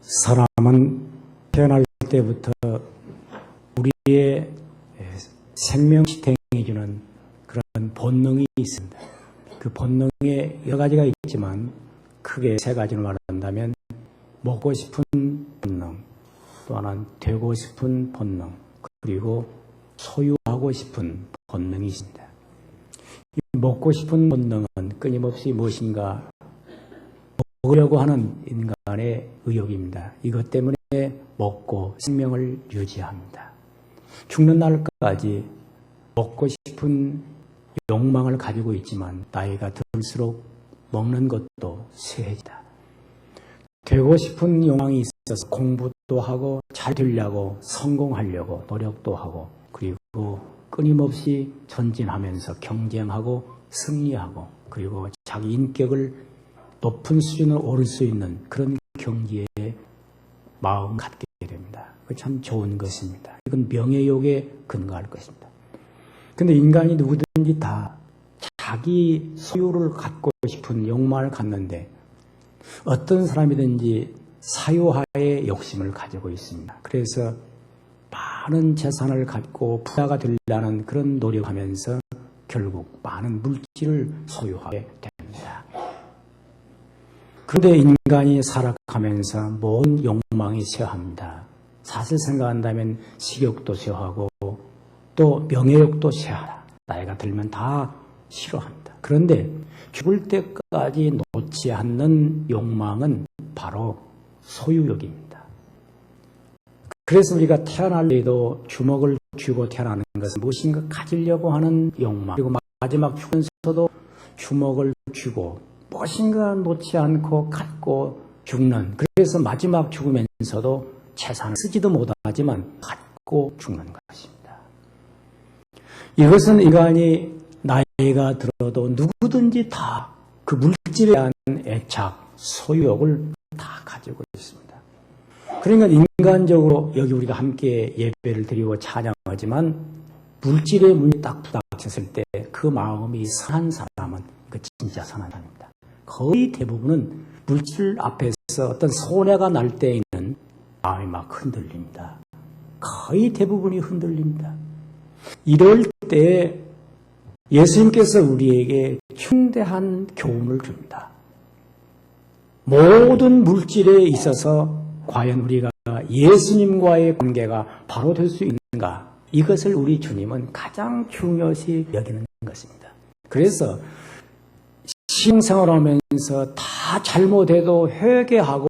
사람은 태어날 때부터 우리의 생명을 지탱해주는 그런 본능이 있습니다. 그 본능에 여러 가지가 있지만 크게 세 가지로 말한다면 먹고 싶은 본능, 또 하나는 되고 싶은 본능, 그리고 소유하고 싶은 본능이 있습니다. 이 먹고 싶은 본능은 끊임없이 무엇인가 먹으려고 하는 인간의 의욕입니다. 이것 때문에 먹고 생명을 유지합니다. 죽는 날까지 먹고 싶은 욕망을 가지고 있지만 나이가 들수록 먹는 것도 쇠해지다. 되고 싶은 욕망이 있어서 공부도 하고 잘 되려고 성공하려고 노력도 하고 그리고 끊임없이 전진하면서 경쟁하고 승리하고 그리고 자기 인격을 높은 수준으로 오를 수 있는 그런 경지에 마음 갖게 됩니다. 그거 참 좋은 것입니다. 이건 명예욕에 근거할 것입니다. 그런데 인간이 누구든지 다 자기 소유를 갖고 싶은 욕망을 갖는데 어떤 사람이든지 사유화의 욕심을 가지고 있습니다. 그래서 많은 재산을 갖고 부자가 되려는 그런 노력하면서 결국 많은 물질을 소유하게 됩니다. 그런데 인간이 살아가면서 모든 욕망이 쇠합니다. 사실 생각한다면 식욕도 쇠하고 또 명예욕도 쇠하다. 나이가 들면 다 싫어합니다. 그런데 죽을 때까지 놓지 않는 욕망은 바로 소유욕입니다. 그래서 우리가 태어날 때도 주먹을 쥐고 태어나는 것은 무엇인가 가지려고 하는 욕망, 그리고 마지막 죽으면서도 주먹을 쥐고 무엇인가 놓지 않고 갖고 죽는, 그래서 마지막 죽으면서도 재산을 쓰지도 못하지만 갖고 죽는 것입니다. 이것은 인간이 나이가 들어도 누구든지 다 그 물질에 대한 애착, 소유욕을 다 가지고 있습니다. 그러니까 인간적으로 여기 우리가 함께 예배를 드리고 찬양하지만 물질의 문이 딱 부닥쳤을 때 그 마음이 선한 사람은 그 진짜 선한 사람입니다. 거의 대부분은 물질 앞에서 어떤 손해가 날 때에는 마음이 막 흔들립니다. 거의 대부분이 흔들립니다. 이럴 때 예수님께서 우리에게 충대한 교훈을 줍니다. 모든 물질에 있어서 과연 우리가 예수님과의 관계가 바로 될 수 있는가? 이것을 우리 주님은 가장 중요시 여기는 것입니다. 그래서 신앙생활을 하면서 다 잘못해도 회개하고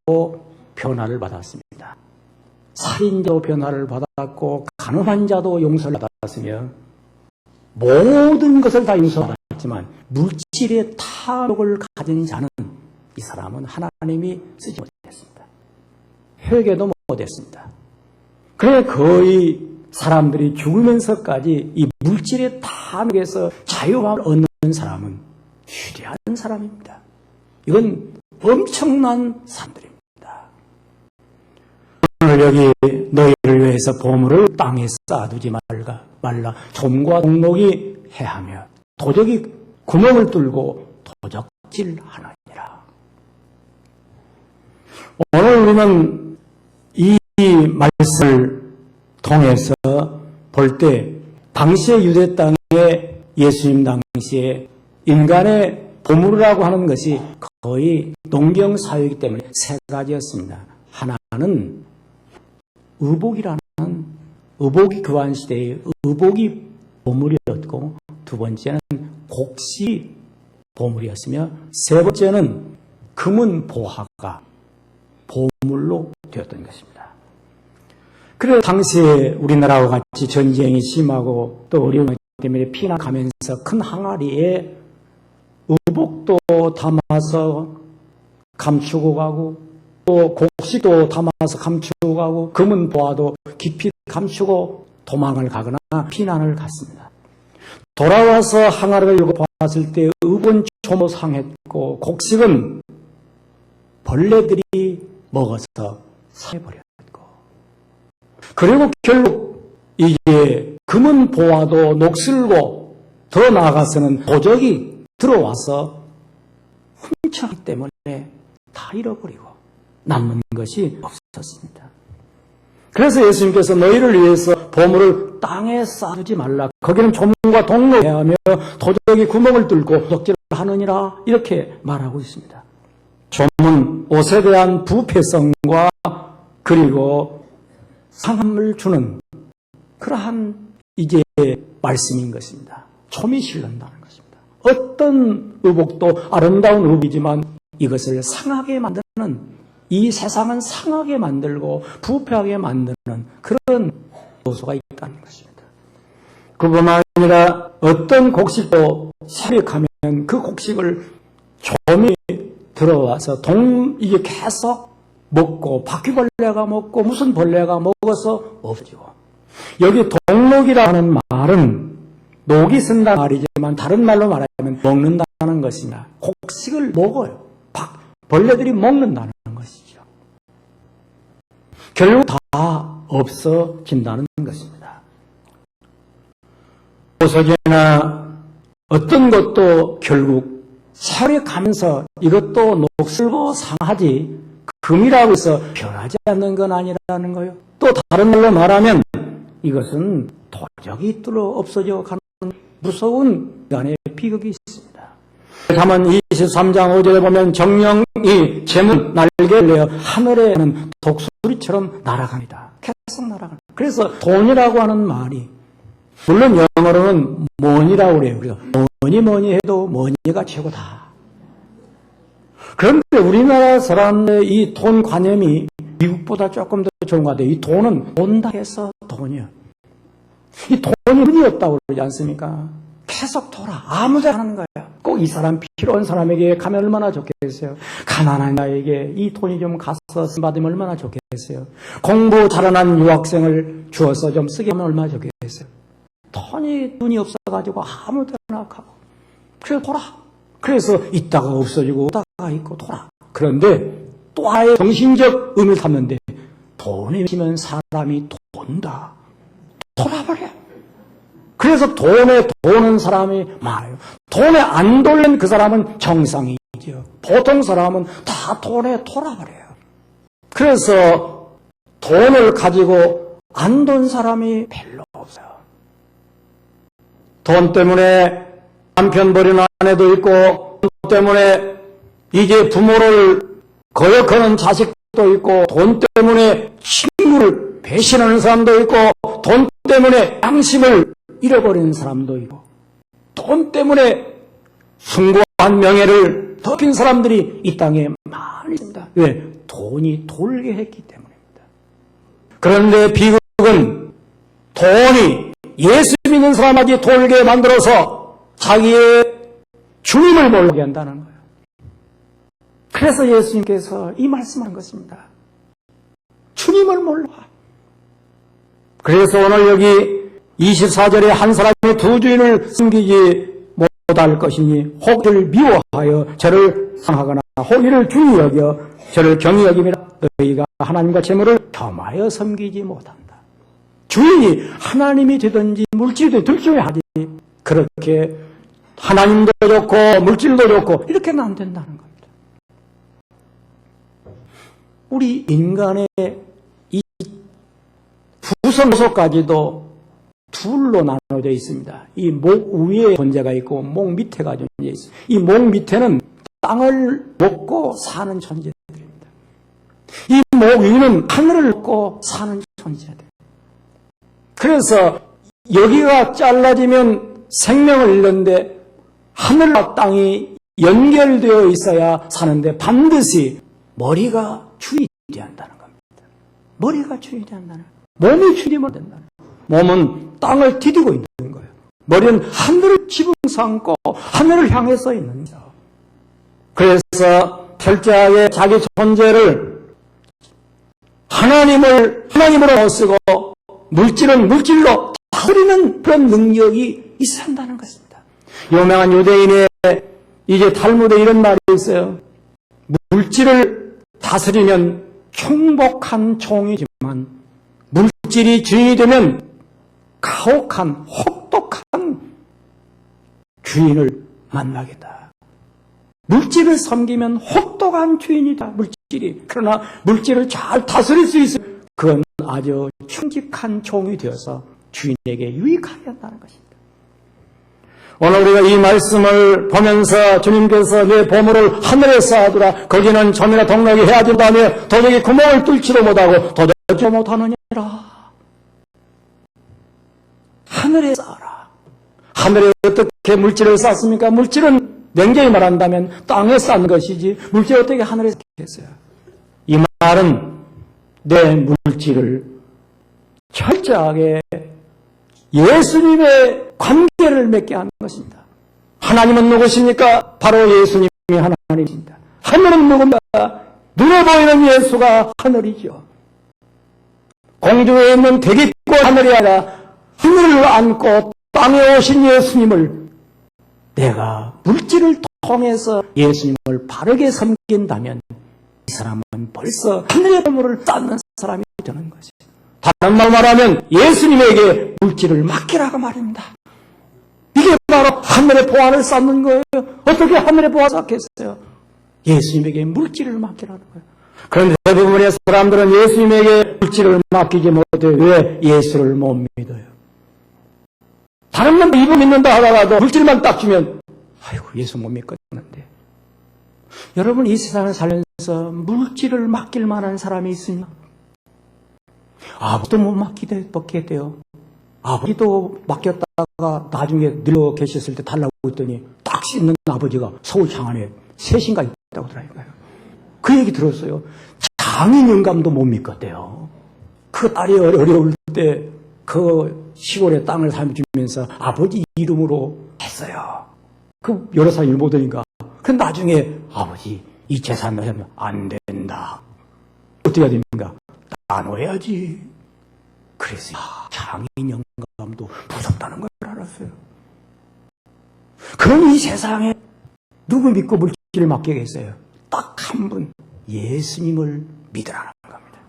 변화를 받았습니다. 살인자도 변화를 받았고 가늠한 자도 용서를 받았으며 모든 것을 다 용서받았지만 물질의 탐욕을 가진 자는 이 사람은 하나님이 쓰지 못했습니다. 회개도 못했습니다. 그래 거의 사람들이 죽으면서까지 이 물질의 탐욕에서 자유함을 얻는 사람은 위대한 사람입니다. 이건 엄청난 사람들입니다. 오늘 여기 너희를 위해서 보물을 땅에 쌓아두지 말라. 좀과 동록이 해하며 도적이 구멍을 뚫고 도적질하느니라. 오늘 우리는 이 말씀을 통해서 볼 때 당시의 유대 땅에 예수님 당시에 인간의 보물이라고 하는 것이 거의 농경사회이기 때문에 세 가지였습니다. 하나는 의복이 교환시대의 의복이 보물이었고 두 번째는 곡식이 보물이었으며 세 번째는 금은 보화가 보물로 되었던 것입니다. 그래서 당시에 우리나라와 같이 전쟁이 심하고 또 어려운 것 때문에 피난 가면서 큰 항아리에 의복도 담아서 감추고 가고 또 곡식도 담아서 감추고 가고 금은 보화도 깊이 감추고 도망을 가거나 피난을 갔습니다. 돌아와서 항아리를 열고 봤을 때 의복은 조모 상했고 곡식은 벌레들이 먹어서 상해버렸고 그리고 결국 이게 금은 보화도 녹슬고 더 나아가서는 도적이 들어와서 훔쳐하기 때문에 다 잃어버리고 남는 것이 없었습니다. 섰습니다. 그래서 예수님께서 너희를 위해서 보물을 땅에 쌓아두지 말라. 거기는 조문과 동로에 하며 도적이 구멍을 뚫고 도적질을 하느니라. 이렇게 말하고 있습니다. 조문, 옷에 대한 부패성과 그리고 상함을 주는 그러한 이제 말씀인 것입니다. 촘이 실른다는 것입니다. 어떤 의복도 아름다운 의복이지만 이것을 상하게 만드는, 이 세상은 상하게 만들고 부패하게 만드는 그런 요소가 있다는 것입니다. 그뿐만 아니라 어떤 곡식도 삽입하면 그 곡식을 좀이 들어와서 이게 계속 먹고 바퀴벌레가 먹고 무슨 벌레가 먹어서 없어지고, 여기 동록이라는 말은 녹이 쓴다는 말이지만 다른 말로 말하면 먹는다는 것입니다. 곡식을 먹어요. 벌레들이 먹는다는 것이죠. 결국 다 없어진다는 것입니다. 보석이나 어떤 것도 결국 세월이 가면서 이것도 녹슬고 상하지 금이라고 해서 변하지 않는 건 아니라는 거예요. 또 다른 말로 말하면 이것은 도적이 뚫어 없어져 가는 무서운 인간의 비극이 있습니다. 잠언 23장 5절에 보면 정령이 재문 날개를 내어 하늘에 는 독수리처럼 날아갑니다. 계속 날아갑니다. 그래서 돈이라고 하는 말이, 물론 영어로는 money라고 그래요. 그래서 뭐니 해도 money가 최고다. 그런데 우리나라 사람의 이 돈 관념이 미국보다 조금 더 좋은 것 같아요. 이 돈은 돈다 해서 돈이요. 이 돈이 돈이 없다고 그러지 않습니까? 계속 돌아. 아무데나 하는 거예요. 꼭 이 사람 필요한 사람에게 가면 얼마나 좋겠어요. 가난한 나에게 이 돈이 좀 가서 받으면 얼마나 좋겠어요. 공부 잘하는 유학생을 주어서 좀 쓰게 하면 얼마나 좋겠어요. 돈이 없어가지고 아무데나 가고. 그래서 돌아. 그래서 있다가 없어지고 있다가 있고 돌아. 그런데 또 하나의 정신적 의미를 담는데, 돈이 있으면 사람이 돈다. 돌아버려. 그래서 돈에 도는 사람이 많아요. 돈에 안 돌린 그 사람은 정상이죠. 보통 사람은 다 돈에 돌아버려요. 그래서 돈을 가지고 안 돈 사람이 별로 없어요. 돈 때문에 남편 버리는 아내도 있고, 돈 때문에 이제 부모를 거역하는 자식도 있고, 돈 때문에 친구를 배신하는 사람도 있고, 돈 때문에 양심을 잃어버리는 사람도 있고, 돈 때문에 숭고한 명예를 덮인 사람들이 이 땅에 많이 있습니다. 왜? 돈이 돌게 했기 때문입니다. 그런데 비극은 돈이 예수 믿는 사람에게 돌게 만들어서 자기의 주님을 모르게 한다는 거예요. 그래서 예수님께서 이 말씀한 것입니다. 주님을 몰라. 그래서 오늘 여기 24절에 한 사람이 두 주인을 섬기지 못할 것이니 혹 이를 미워하여 저를 상하거나 혹 이를 중히 여겨 저를 경히 여김이라. 너희가 하나님과 재물을 겸하여 섬기지 못한다. 주인이 하나님이 되든지 물질이 되든지 둘 중에 하지, 그렇게 하나님도 좋고 물질도 좋고 이렇게는 안 된다는 겁니다. 우리 인간의 이 구성소까지도 둘로 나눠져 있습니다. 이 목 위에 존재가 있고 목 밑에가 존재 있습니다. 이 목 밑에는 땅을 먹고 사는 존재들입니다. 이 목 위는 하늘을 먹고 사는 존재들. 그래서 여기가 잘라지면 생명을 잃는데 하늘과 땅이 연결되어 있어야 사는데 반드시 머리가 주의돼야 한다는 겁니다. 머리가 주의돼야 한다는 거예요. 몸이 주의되면 된다는 거예요. 몸은 땅을 디디고 있는 거예요. 머리는 하늘을 지붕 삼고 하늘을 향해 서 있는 거예요. 그래서 철저하게 자기 존재를 하나님으로 쓰고 물질은 물질로 다스리는 그런 능력이 있어야 한다는 것입니다. 유명한 유대인의 이제 탈무드에 이런 말이 있어요. 물질을 다스리면 충복한 종이지만 물질이 주인이 되면 가혹한 혹독한 주인을 만나겠다. 물질을 섬기면 혹독한 주인이다. 물질이 물질이. 그러나 물질을 잘 다스릴 수 있어요. 그건 아주 충직한 종이 되어서 주인에게 유익하게 한다는 것입니다. 오늘 우리가 이 말씀을 보면서 주님께서 내 보물을 하늘에 쌓아두라. 거기는 점이나 동락이 해야 된다며 도적이 구멍을 뚫지도 못하고 도적지 못하느니라. 하늘에 쌓아라. 하늘에 어떻게 물질을 쌓습니까? 물질은 냉정히 말한다면 땅에 쌓는 것이지 물질을 어떻게 하늘에 쌓겠어요? 이 말은 내 물질을 철저하게 예수님의 관계를 맺게 하는 것입니다. 하나님은 누구십니까? 바로 예수님이 하나님입니다. 하늘은 누굽니까? 눈에 보이는 예수가 하늘이죠. 공중에 있는 대기권 하늘이 아니라 하늘을 안고 땅에 오신 예수님을 내가 물질을 통해서 예수님을 바르게 섬긴다면 이 사람은 벌써 하늘의 보물을 쌓는 사람이 되는 거죠. 다른 말 말하면 예수님에게 물질을 맡기라고 말입니다. 이게 바로 하늘의 보화를 쌓는 거예요. 어떻게 하늘의 보화를 쌓겠어요? 예수님에게 물질을 맡기라는 거예요. 그런데 대부분의 사람들은 예수님에게 물질을 맡기지 못해요. 왜? 예수를 못 믿어요. 다른 건 입을 믿는다 하다가도 물질만 딱 주면 아이고 예수 못 믿겠는데. 여러분 이 세상을 살면서 물질을 맡길 만한 사람이 있습니까? 아버지도 못 맡기게 돼요. 아버지도 맡겼다가 나중에 늙어 계셨을 때 달라고 했더니 딱 씻는 아버지가 서울 장안에 셋인가 있다고 하더라고요. 그 얘기 들었어요. 장인 영감도 못 믿겠대요. 그 딸이 어려울 때 그 시골에 땅을 살면서 아버지 이름으로 했어요. 그 여러 사람이 못 오니까. 그 나중에 아버지 이 재산 하면 안 된다. 어떻게 해야 됩니까? 나눠야지. 그래서 장인 영감도 무섭다는 걸 알았어요. 그럼 이 세상에 누구 믿고 물질을 맡기겠어요? 딱 한 분, 예수님을 믿으라는 겁니다.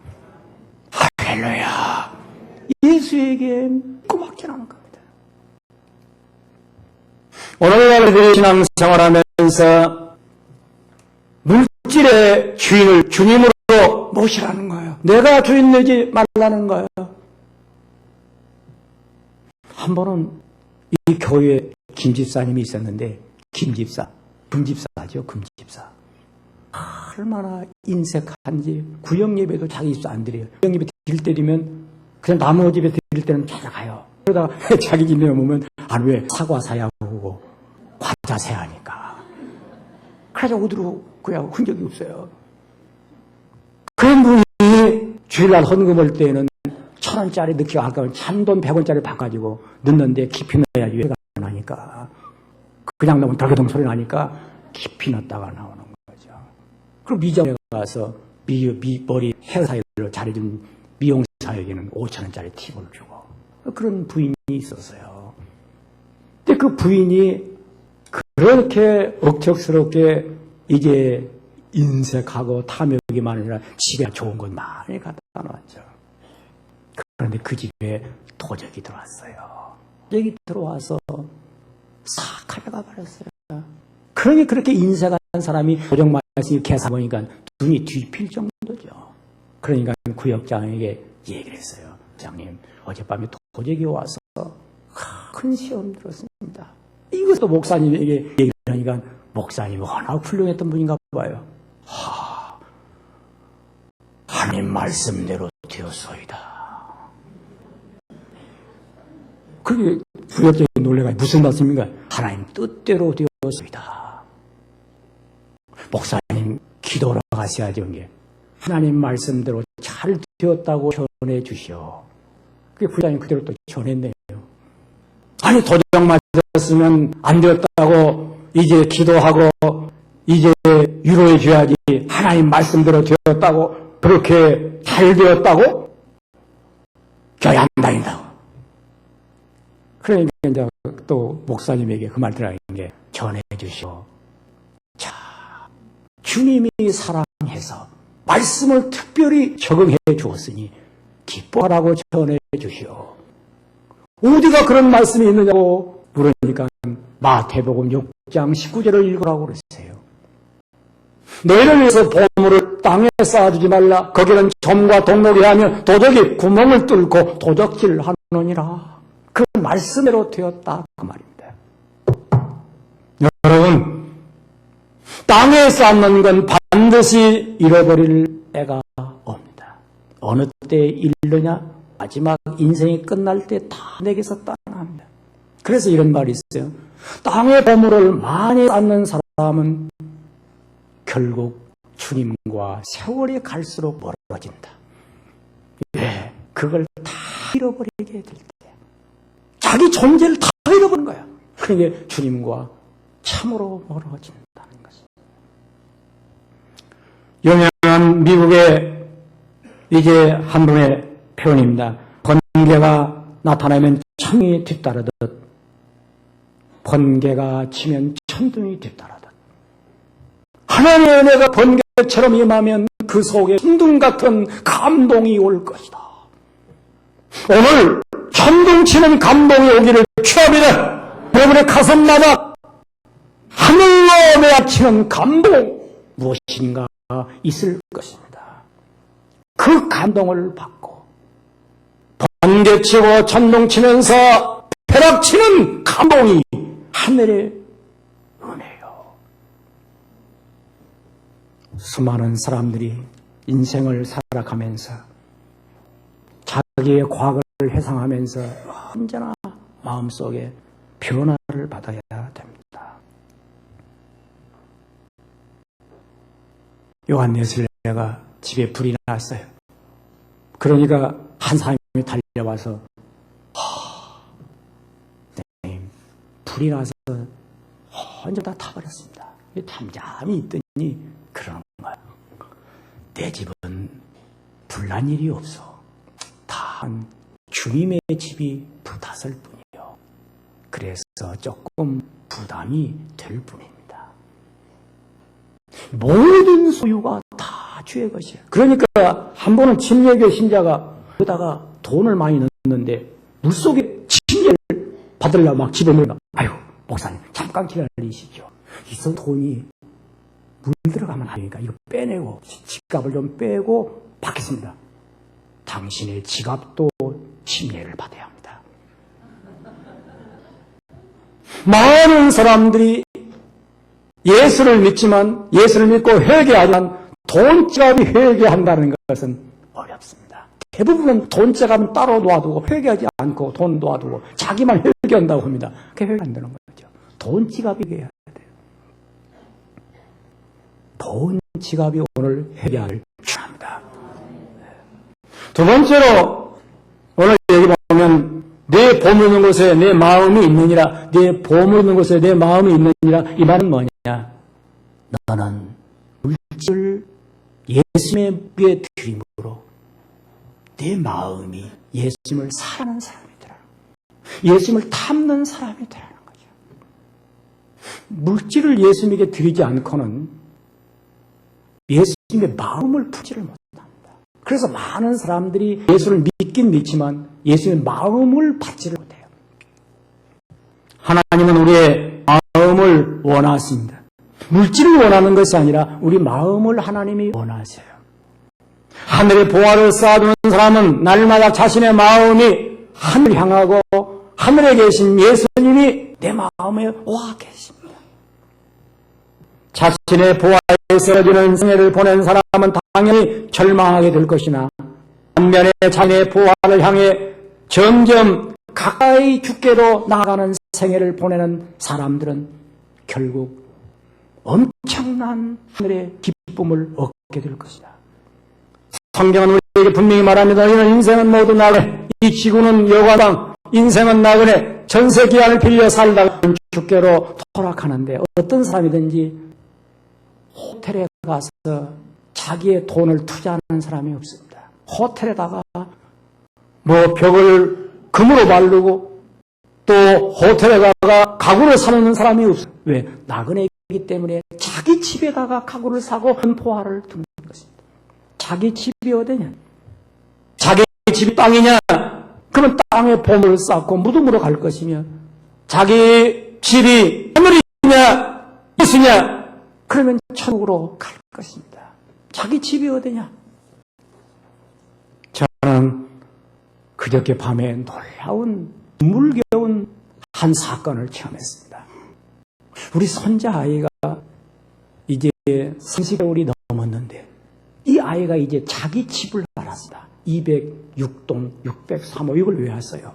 할렐루야. 예수에게 믿고 맡기라는 겁니다. 오늘 우리 신앙생활하면서 물질의 주인을 주님으로 모시라는 거예요. 내가 주인 되지 말라는 거예요. 한 번은 이 교회에 김집사님이 있었는데 금집사죠. 얼마나 인색한지 구역예배도 자기 집사 안 드려요. 구역예배 드릴 때면 그냥 남의 집에 드릴 때는 찾아가요. 그러다가 자기 집에 오면 왜 사과 사야 하고 과자 사야 하니까. 그래서 어디로 그냥 흔적이 없어요. 그런 분이 주일날 헌금 올 때는 1,000원짜리 넣기가 아까운 잔돈 100원짜리 바꿔가지고 넣는데 깊이 넣어야지 왜가 나니까. 그냥 넣으면 덜그덩 소리 나니까 깊이 넣었다가 나오는 거죠. 그럼 미장에 가서 머리 헤어스타일로 잘해준 미용사에게는 5,000원짜리 팁을 주고. 그런 부인이 있었어요. 근데 그 부인이 그렇게 억척스럽게 이제 인색하고 탐욕이 많으니라 집에 좋은 것 많이 갖다 놨죠. 그런데 그 집에 도적이 들어왔어요. 도적이 들어와서 싹 가져가 버렸어요. 그러니 그렇게 인색한 사람이 도적 말씀이 계산 보니까 눈이 뒤필 정도죠. 그러니까 구역장에게 얘기를 했어요. 장님, 어젯밤에 도적이 와서 큰 시험 들었습니다. 이것도 목사님에게 얘기를 하니까 목사님이 워낙 훌륭했던 분인가 봐요. 하나님 말씀대로 되었소이다. 그게 구역장이 놀래가 무슨 말씀인가? 하나님 뜻대로 되었소이다. 목사님 기도로 가셔야죠. 하나님 말씀대로 잘 되었다고 전해 주시오. 그게 부장님 그대로 또 전했네요. 아니 도적 맞았으면 안 되었다고 이제 기도하고 이제 위로해 줘야지. 하나님 말씀대로 되었다고 그렇게 잘 되었다고 교회 안 다닌다고. 그러니까 이제 또 목사님에게 그 말 들어가는 게 전해 주시오. 자, 주님이 사랑해서 말씀을 특별히 적응해 주었으니 기뻐하라고 전해 주시오. 어디가 그런 말씀이 있느냐고 물으니까 마태복음 6장 19절을 읽으라고 그랬어요. 너희를 위해서 보물을 땅에 쌓아두지 말라. 거기는 점과 동록이 하며 도적이 구멍을 뚫고 도적질 하느니라. 그 말씀대로 되었다 그 말입니다. 여러분, 땅에 쌓는 건 반드시 잃어버릴 때가 옵니다. 어느 때 잃느냐? 마지막 인생이 끝날 때 다 내게서 떠납니다. 그래서 이런 말이 있어요. 땅의 보물을 많이 쌓는 사람은 결국 주님과 세월이 갈수록 멀어진다. 왜? 그걸 다 잃어버리게 될 때. 자기 존재를 다 잃어버린 거야. 그게 주님과 참으로 멀어진다는 것입니다. 유명한 미국의 이제 한 분의 표현입니다. 번개가 나타나면 천둥이 뒤따르듯 번개가 치면 천둥이 뒤따르듯 하나님의 은혜가 번개처럼 임하면 그 속에 천둥 같은 감동이 올 것이다. 오늘 천둥 치는 감동이 오기를 축원합니다. 여러분의 가슴마다 하늘로 메아치는 감동 무엇인가 있을 것입니다. 그 감동을 받고 번개치고 천둥치면서 벼락치는 감동이 하늘의 은혜요. 수많은 사람들이 인생을 살아가면서 자기의 과거를 회상하면서 언제나 마음속에 변화를 받아야 됩니다. 요한 예술가가 집에 불이 났어요. 그러니까 한 사람이 달려와서 불이 나서 혼자 다 타버렸습니다. 잠잠히 있더니 그러는 거야. 내 집은 불난 일이 없어. 단 주님의 집이 불탔을 뿐이요. 그래서 조금 부담이 될 뿐입니다. 모든 소유가 다 주의 것이에요. 그러니까 한 번은 침례교 신자가 그러다가 돈을 많이 넣었는데 물속에 침례를 받으려고 막 집어넣으면 아유 목사님 잠깐 기다리시죠. 이 돈이 물 들어가면 안 되니까 이거 빼내고 지갑을 좀 빼고 받겠습니다. 당신의 지갑도 침례를 받아야 합니다. 많은 사람들이 예수를 믿지만 예수를 믿고 회개하지만 돈 지갑이 회개한다는 것은 어렵습니다. 대부분은 돈 지갑은 따로 놔두고 회개하지 않고 돈 놔두고 자기만 회개한다고 합니다. 그게 회개 안 되는 거죠. 돈 지갑이 회개해야 돼요. 돈 지갑이 오늘 회개할 필요합니다. 두 번째로 오늘 여기 보면 내 보물 있는 곳에 내 마음이 있느니라. 내 보물 있는 곳에 내 마음이 있느니라. 이 말은 뭐냐? 너는 물질을 예수님의 위에 드림으로 내 마음이 예수님을 사랑하는 사람이 되라는 거예요. 예수님을 탐는 사람이 되라는 거죠. 물질을 예수님에게 드리지 않고는 예수님의 마음을 품지를 못합니다. 그래서 많은 사람들이 예수를 믿긴 믿지만 예수님의 마음을 받지를 못해요. 하나님은 우리의 마음을 원하십니다. 물질을 원하는 것이 아니라 우리 마음을 하나님이 원하세요. 하늘의 보화를 쌓아두는 사람은 날마다 자신의 마음이 하늘 향하고 하늘에 계신 예수님이 내 마음에 와 계십니다. 자신의 보화에 쓰러지는 생애를 보낸 사람은 당연히 절망하게 될 것이나 반면에 자신의 보화를 향해 점점 가까이 주께로 나아가는 생애를 보내는 사람들은 결국 엄청난 하늘의 기쁨을 얻게 될 것이다. 성경은 우리에게 분명히 말합니다. 이는 인생은 모두 나그네, 이 지구는 여과당, 인생은 나그네, 전세 기한을 빌려 살다가 주께로 돌아가는데 어떤 사람이든지 호텔에 가서 자기의 돈을 투자하는 사람이 없습니다. 호텔에다가 뭐 벽을 금으로 바르고 또 호텔에 가가 가구를 사놓는 사람이 없어요. 왜? 나그네이기 때문에 자기 집에다가 가구를 사고 한 포화를 두는 것입니다. 자기 집이 어디냐? 자기 집이 땅이냐? 그러면 땅에 보물을 쌓고 무덤으로 갈 것이며 자기 집이 하늘이냐? 있으냐? 그러면 천국으로 갈 것입니다. 자기 집이 어디냐? 저는 그저께 밤에 놀라운 물겨운 한 사건을 체험했습니다. 우리 손자 아이가 이제 30개월이 넘었는데 이 아이가 이제 자기 집을 알았습니다. 206동 603호 이걸 왜 왔어요?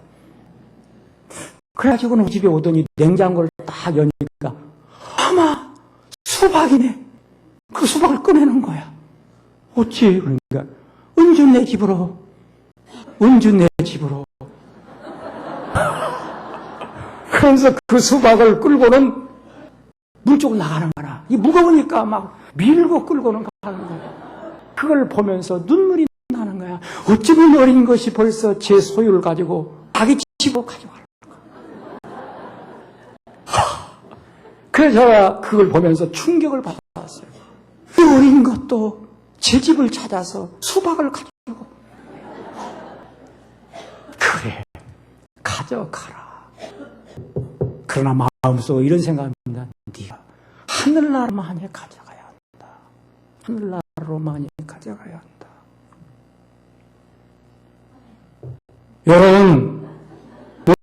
그래가지고 우리 집에 오더니 냉장고를 딱 여니까 아마 수박이네. 그 수박을 꺼내는 거야. 어찌 그러니까 은주 내 집으로 은주 내 집으로 그러면서 그 수박을 끌고는 문 쪽으로 나가는 거라. 이 무거우니까 막 밀고 끌고는 가는 거야. 그걸 보면서 눈물이 나는 거야. 어쩌면 어린 것이 벌써 제 소유를 가지고 자기 집으로 가져가는 거야. 그래서 제가 그걸 보면서 충격을 받았어요. 이 어린 것도 제 집을 찾아서 수박을 가지고 그래 가져가라. 그러나 마음속으로 이런 생각합니다. 네가 하늘나라만이 가져가야 한다. 하늘나라로만이 가져가야 한다. 여러분,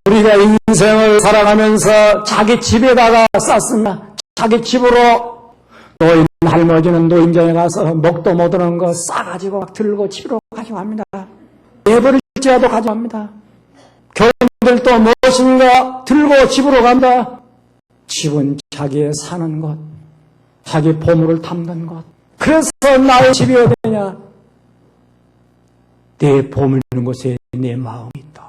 우리가 인생을 살아가면서 자기 집에다가 쌌으나 자기 집으로 노인 할머니는 노인정에 가서 먹도 못 오는 거 싸가지고 막 들고 집으로 가져갑니다. 내버릴지라도 가져갑니다. 교인들도 무엇인가 들고 집으로 간다. 집은 자기의 사는 것, 자기 보물을 담는 것. 그래서 나의 집이 어디냐? 내 보물 있는 곳에 내 마음이 있다.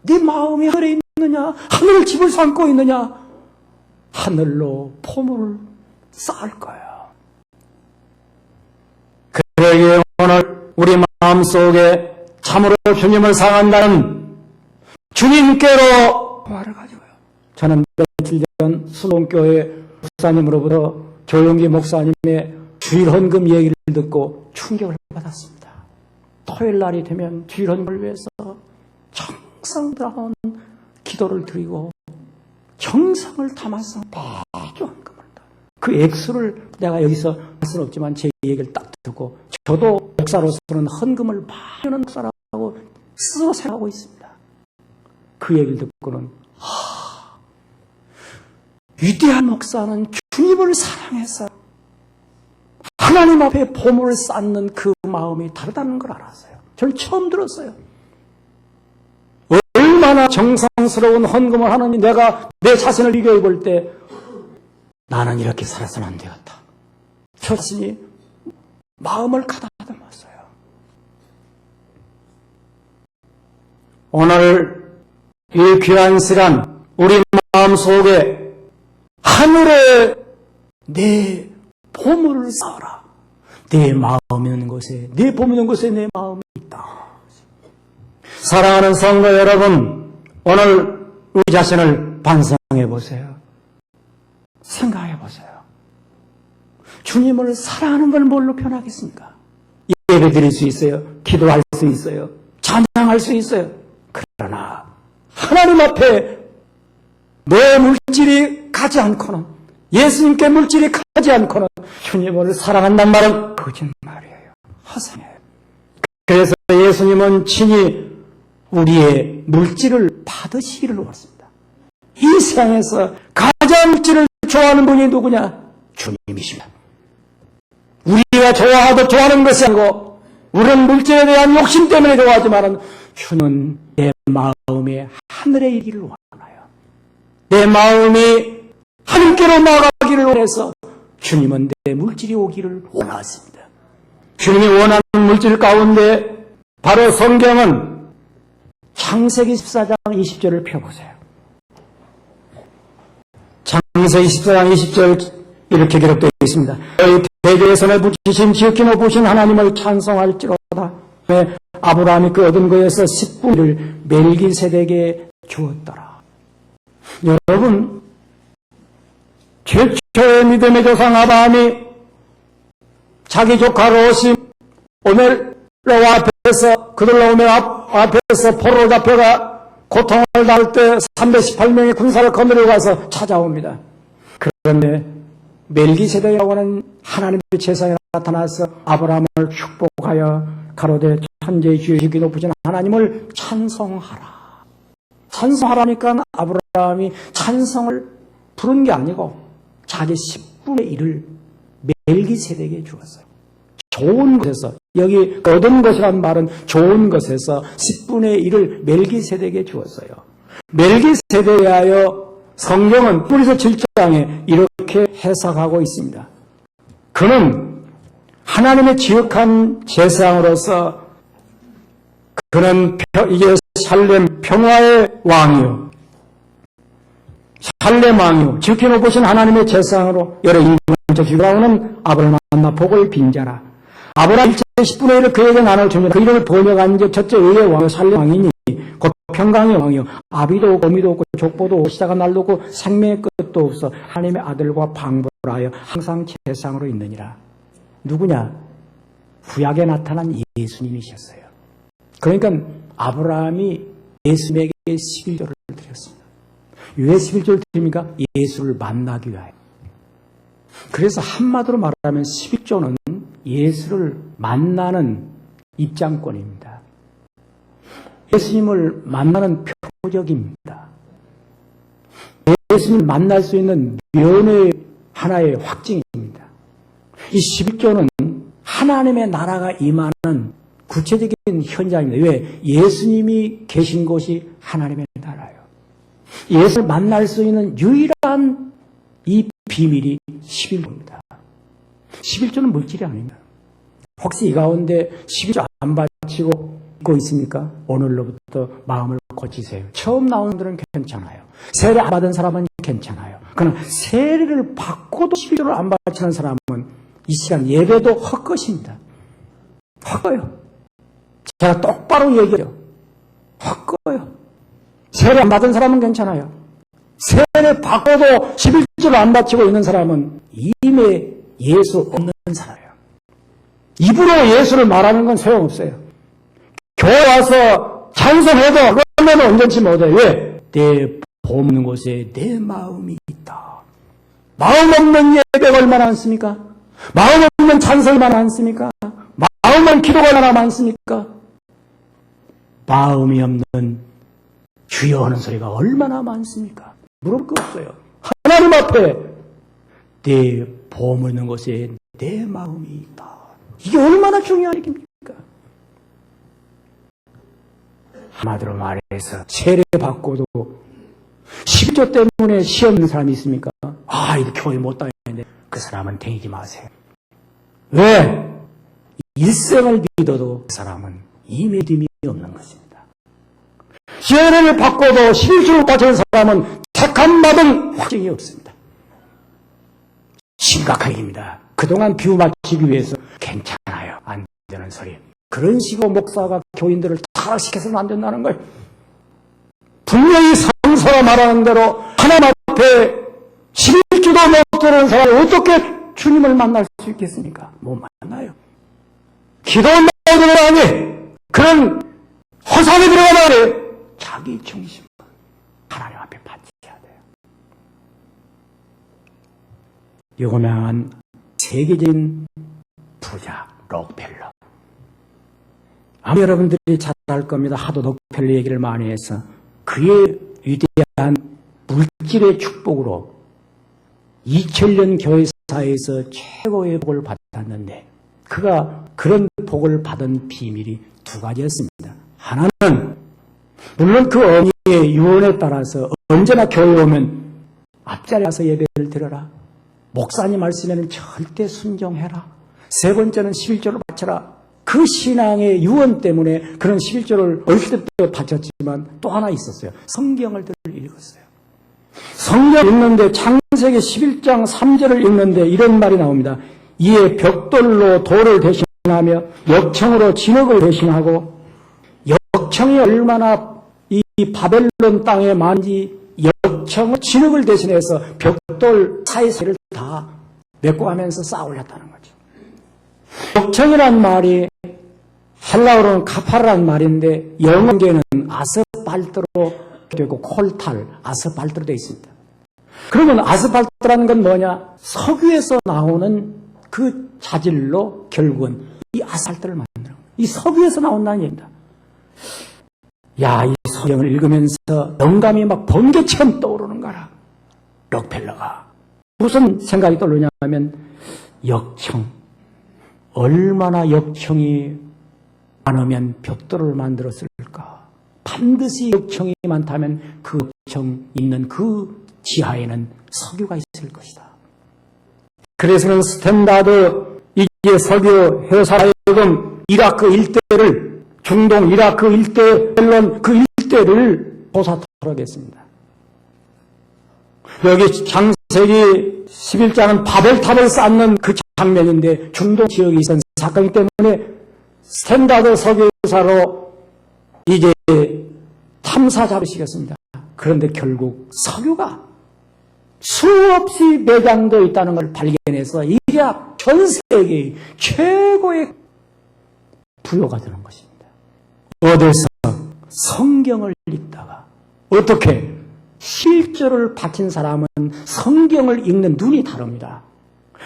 네 마음이 하늘에 있느냐? 하늘 집을 삼고 있느냐? 하늘로 보물을 쌓을 거야. 그러기에 오늘 우리 마음속에 참으로 주님을 사랑한다는 주님께로 말을 가져와요. 저는 며칠 전 수동교회 목사님으로부터 조용기 목사님의 주일 헌금 얘기를 듣고 충격을 받았습니다. 토요일 날이 되면 주일 헌금을 위해서 정성다운 기도를 드리고 정성을 담아서 매주 헌금을 그 액수를 내가 여기서 할 수는 없지만 제 얘기를 딱 듣고 저도 목사로서는 헌금을 많이 하는 목사라고 스스로 생각하고 있습니다. 그 얘기를 듣고는 위대한 목사는 주님을 사랑해서 하나님 앞에 보물을 쌓는 그 마음이 다르다는 걸 알았어요. 저는 처음 들었어요. 얼마나 정성스러운 헌금을 하느니 내가 내 자신을 비교해 볼 때 나는 이렇게 살아서는 안 되겠다. 저 자신이 마음을 가다듬었어요. 오늘 이 귀한 시간 우리 마음속에 하늘에 내 보물을 쌓아라. 내 마음 있는 곳에 내 보물 있는 곳에 내 마음이 있다. 사랑하는 성도 여러분, 오늘 우리 자신을 반성해 보세요. 생각해 보세요. 주님을 사랑하는 걸 뭘로 표현하겠습니까? 예배 드릴 수 있어요. 기도할 수 있어요. 찬양할 수 있어요. 그러나 하나님 앞에 내 물질이 가지 않고는 예수님께 물질이 가지 않고는 주님을 사랑한다는 말은 거짓말이에요. 허상이에요. 그래서 예수님은 친히 우리의 물질을 받으시기를 원했습니다. 이 세상에서 가장 물질을 좋아하는 분이 누구냐? 주님이십니다. 우리가 좋아하는 것이 아니고 우리는 물질에 대한 욕심 때문에 좋아하지만 주는 내 마음에 하늘에 이르기를 원하요. 내 마음이 하늘께로 나가기를 원해서 주님은 내 물질이 오기를 원하십니다. 주님이 원하는 물질 가운데 바로 성경은 창세기 14장 20절을 펴보세요. 창세기 14장 20절 이렇게 기록되어 있습니다. 너희 대조의 손에 붙이신 지극히 높으신 하나님을 찬송할지로다. 왜 아브라함이 그 얻은 것에서 10분을 멜기세덱에게 주었더라. 여러분, 최초의 믿음의 조상 아브라함이 자기 조카 롯이 오멜로와 앞에서 그들로 오멜 앞에서 포로로 잡혀가 고통을 당할 때 318명의 군사를 거느리고 가서 찾아옵니다. 그런데 멜기세덱이라고 하는 하나님의 제사장이라고 나타나서 아브라함을 축복하여 가로되 천지의 주역이 높으신 하나님을 찬송하라. 찬송하라니까 아브라함이 찬송을 부른 게 아니고 자기 10분의 1을 멜기세덱에게 주었어요. 좋은 것에서, 여기 얻은 것이라는 말은 좋은 것에서 10분의 1을 멜기세덱에게 주었어요. 멜기세덱에 대하여 성경은 뿌리서 7장에 이렇게 해석하고 있습니다. 그는 하나님의 지극한 제사장으로서 그는 이게 살렘 평화의 왕이요, 살렘 왕이요, 지극히 높으신 하나님의 제사장으로 여러 인간적 기도하는 아브라함을 만나 복을 빈자라. 아브라함 일체 10분의 1을 그에게 나눠줍니다. 그 이름을 번역한 즉 첫째 의의 왕이요 살렘 왕이니 곧 평강의 왕이요 아비도 없고 어미도 없고 족보도 없고 시다가 날도 없고 생명의 끝도 없어 하나님의 아들과 방불하여 항상 제사장으로 있느니라. 누구냐? 구약에 나타난 예수님이셨어요. 그러니까 아브라함이 예수님에게 11조를 드렸습니다. 왜 11조를 드립니까? 예수를 만나기 위하여. 그래서 한마디로 말하면 11조는 예수를 만나는 입장권입니다. 예수님을 만나는 표적입니다. 예수님을 만날 수 있는 면의 하나의 확증입니다. 이 11조는 하나님의 나라가 임하는 구체적인 현장입니다. 왜? 예수님이 계신 곳이 하나님의 나라예요. 예수를 만날 수 있는 유일한 이 비밀이 11조입니다. 11조는 물질이 아닙니다. 혹시 이 가운데 11조 안 바치고 있고 있습니까? 오늘로부터 마음을 고치세요. 처음 나온 분들은 괜찮아요. 세례 안 받은 사람은 괜찮아요. 그러나 세례를 받고도 11조를 안 바치는 사람은 이 시간 예배도 헛것입니다. 헛거요. 제가 똑바로 얘기해요. 헛거요. 세례 안 받은 사람은 괜찮아요. 세례 받고도 11조를 안 바치고 있는 사람은 이미 예수 없는 사람이에요. 입으로 예수를 말하는 건 소용없어요. 교회 와서 찬송해도 그러면 온전치 못해. 왜? 내 보는 곳에 내 마음이 있다. 마음 없는 예배가 얼마나 많습니까? 마음 없는 찬송이 얼마나 많습니까? 마음 없는 기도가 얼마나 많습니까? 마음이 없는 주여 하는 소리가 얼마나 많습니까? 물을 거 없어요. 하나님 앞에 내 보물 있는 곳에 내 마음이 있다. 이게 얼마나 중요한 얘기입니까? 한마디로 말해서 세례 받고도 11조 때문에 시험 있는 사람이 있습니까? 아, 이거 교회 못 다니는데 그 사람은 다니지 마세요. 왜? 일생을 믿어도 그 사람은 이 믿음이 없는 것입니다. 세례를 받고도 11조를 바치는 사람은 택함 받은 확증이 없습니다. 심각한 얘기입니다. 그동안 비유 맞추기 위해서 괜찮아요. 안 되는 소리. 그런 식으로 목사가 교인들을 타락시켜서는 안 된다는 거예요. 분명히 상서가 말하는 대로 하나님 앞에 11조도 못 되는 사람이 어떻게 주님을 만날 수 있겠습니까? 못 만나요. 기도만 들어가니 그런 허상에 들어가니 자기 중심 하나님 앞에 바쳐야 돼요. 유명한 세계적인 부자 록펠러. 아마 여러분들이 잘 알 겁니다. 하도 록펠러 얘기를 많이 해서 그의 위대한 물질의 축복으로 2000년 교회사에서 최고의 복을 받았는데 그가 그런 복을 받은 비밀이 두 가지였습니다. 하나는 물론 그 어머니의 유언에 따라서 언제나 교회 오면 앞자리에 가서 예배를 드려라. 목사님 말씀에는 절대 순종해라. 세 번째는 11조를 바쳐라. 그 신앙의 유언 때문에 그런 11조를 어렸을 때부터 바쳤지만 또 하나 있었어요. 성경을 읽었어요. 성경 읽는데 창세기 11장 3절을 읽는데 이런 말이 나옵니다. 이에 벽돌로 돌을 대신하며 역청으로 진흙을 대신하고 역청이 얼마나 이 바벨론 땅에 많은지 역청은 진흙을 대신해서 벽돌 사이사이를 다 메꿔가면서 쌓아 올렸다는 거죠. 역청이란 말이 헬라어로는 카파라는 말인데 영어계는 아스팔트로 되고 콜탈, 아스팔트로 되어 있습니다. 그러면 아스팔트라는 건 뭐냐? 석유에서 나오는 그 자질로 결국은 이 아스팔트를 만드는 거예요. 이 석유에서 나온다는 얘기입니다. 야, 이 성경을 읽으면서 영감이 막 번개처럼 떠오르는 거라. 록펠러가 무슨 생각이 떠오르냐면 역청, 얼마나 역청이 많으면 벽돌을 만들었을까. 반드시 역청이 많다면 그 역청 있는 그 지하에는 석유가 있을 것이다. 그래서는 스탠다드 이게 석유 회사에 지금 이라크 일대를, 중동 이라크 일대, 물론 그 일대를 조사토록했습니다. 여기 창세기 11장은 바벨탑을 쌓는 그 장면인데 중동 지역에 있었던 사건이기 때문에 스탠다드 석유사로 이제 탐사 잡으시겠습니다. 그런데 결국 석유가 수없이 매장되어 있다는 걸 발견해서 이게 전 세계의 최고의 부여가 되는 것입니다. 어디서 성경을 읽다가 어떻게 실제를 바친 사람은 성경을 읽는 눈이 다릅니다.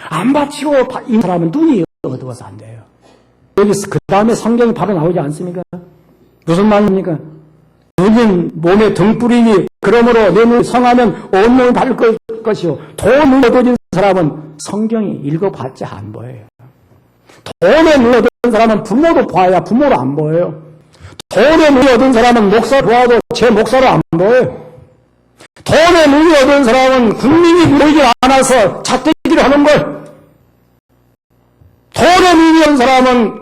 안 바치고 읽는 사람은 눈이 어두워서 안 돼요. 여기서 그 다음에 성경이 바로 나오지 않습니까? 무슨 말입니까? 눈은 몸에 등불이니 그러므로 내 눈을 성하면 온몸을 바를 것이요. 돈을 얻어진 사람은 성경이 읽어봤자 안 보여요. 돈에 눈을 얻은 사람은 부모도 봐야 부모로 안 보여요. 돈에 눈을 얻은 사람은 목사 보아도 제 목사로 안 보여요. 돈에 눈을 얻은 사람은 국민이 보이지 않아서 잣대기를 하는 걸. 돈에 눈이 얻은 사람은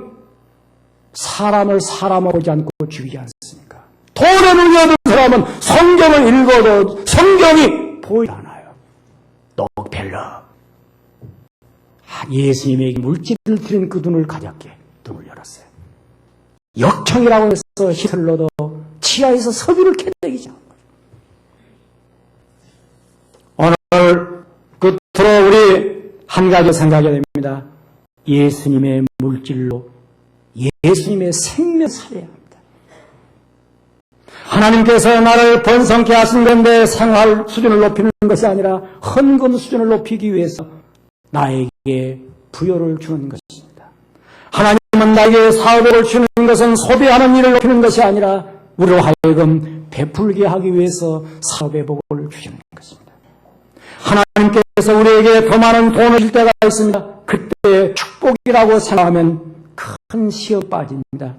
사람을 사람으로 보지 않고 죽이지 않습니까? 돈에 눈이 얻은 사람은 성경을 읽어도 성경이 보이지 않아요. 록펠러. 예수님에게 물질을 드린 그 눈을 가볍게 눈을 열었어요. 역청이라고 해서 히틀러도 치아에서 석유를 캐내기죠. 오늘 끝으로 우리 한 가지 생각해야 됩니다. 예수님의 물질로 예수님의 생명 살려야 합니다. 하나님께서 나를 번성케 하신 건데 생활 수준을 높이는 것이 아니라 헌금 수준을 높이기 위해서 나에게 부여를 주는 것입니다. 하나님은 나에게 사업을 주는 것은 소비하는 일을 높이는 것이 아니라 우리로 하여금 베풀게 하기 위해서 사업의 복을 주시는 것입니다. 하나님께서 우리에게 더 많은 돈을 줄 때가 있습니다. 그때 축복이라고 생각하면 큰 시험 빠집니다.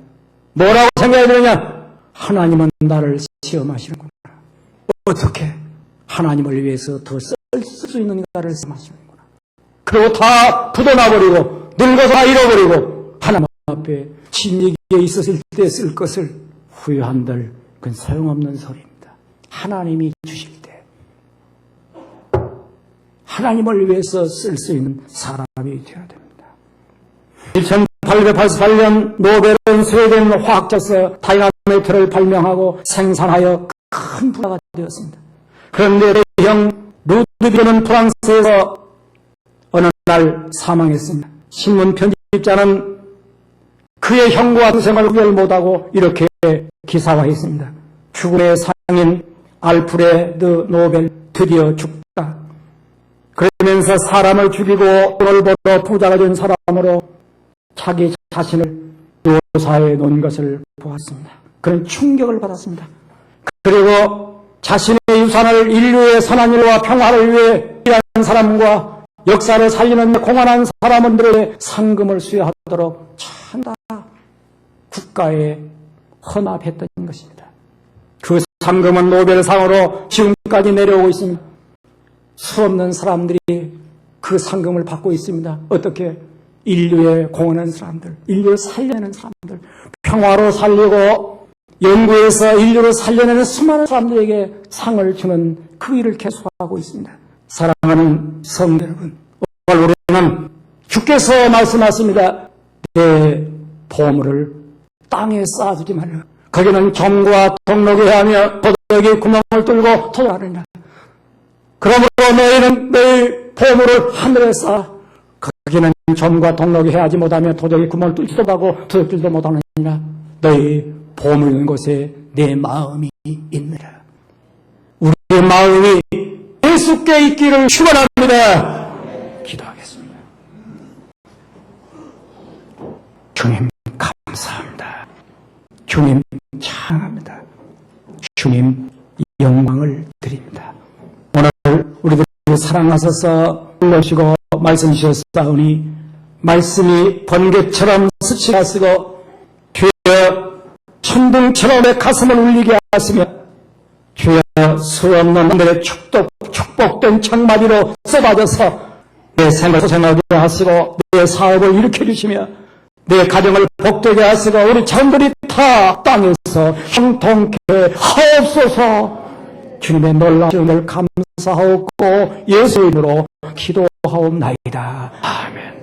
뭐라고 생각해야 되느냐? 하나님은 나를 시험하시는구나. 어떻게 하나님을 위해서 더 쓸 수 있는가를 시험하시는구나. 그리고 다 부도나버리고 늙어서 다 잃어버리고 하나님 앞에 진리기에 있었을 때 쓸 것을 후회한들 그건 소용없는 소리입니다. 하나님이 주실 때 하나님을 위해서 쓸 수 있는 사람이 되어야 됩니다. 1888년 노벨은 스웨덴 화학자서 다이나마이트를 발명하고 생산하여 큰 부자가 되었습니다. 그런데 형 루드비는 프랑스에서 어느 날 사망했습니다. 신문 편집자는 그의 형과 동생을 구별 못하고 이렇게 기사화했습니다. 죽음의 상인 알프레드 노벨 드디어 죽다. 그러면서 사람을 죽이고 돈을 벌어 부자가 된 사람으로 자기 자신을 묘사해 놓은 것을 보았습니다. 그런 충격을 받았습니다. 그리고 자신의 유산을 인류의 선한 일과 평화를 위해 일하는 사람과 역사를 살리는 공헌한 사람들에게 상금을 수여하도록 전부 다 국가에 헌납했던 것입니다. 그 상금은 노벨상으로 지금까지 내려오고 있습니다. 수없는 사람들이 그 상금을 받고 있습니다. 어떻게? 인류에 공헌하는 사람들, 인류를 살려내는 사람들, 평화로 살리고 연구에서 인류를 살려내는 수많은 사람들에게 상을 주는 그 일을 계속하고 있습니다. 사랑하는 성도 여러분, 오늘 우리는 주께서 말씀하십니다. 내 보물을 땅에 쌓아두지 말라. 거기는 점과 동록이 하며 도둑이 구멍을 뚫고 토하느니라. 그러므로 너희는 너희 보물을 하늘에 쌓아. 거기는 점과 동록이 해하지 못하며 도적이 구멍을 뚫지도 하고 도둑질도 못하느니라. 너희 보물 있는 곳에 내 마음이 있느라. 우리의 마음이 예수께 있기를 축원합니다. 기도하겠습니다. 주님 감사합니다. 주님 찬양합니다. 주님 영광을 드립니다. 오늘 우리들을 사랑하셔서 불러주시고 말씀 주셨사오니 말씀이 번개처럼 스치가 쓰고 주여 천둥처럼 내 가슴을 울리게 하시며 주여 수없는 내 축복된 창마디로 쏟아져서 내 생을 소생하게 하시고 내 사업을 일으켜주시며 내 가정을 복되게 하시고 우리 자녀들이 다 땅에서 형통케 하옵소서. 주님의 놀라운 은혜를 감사하옵고 예수 이름으로 기도하옵나이다. 아멘.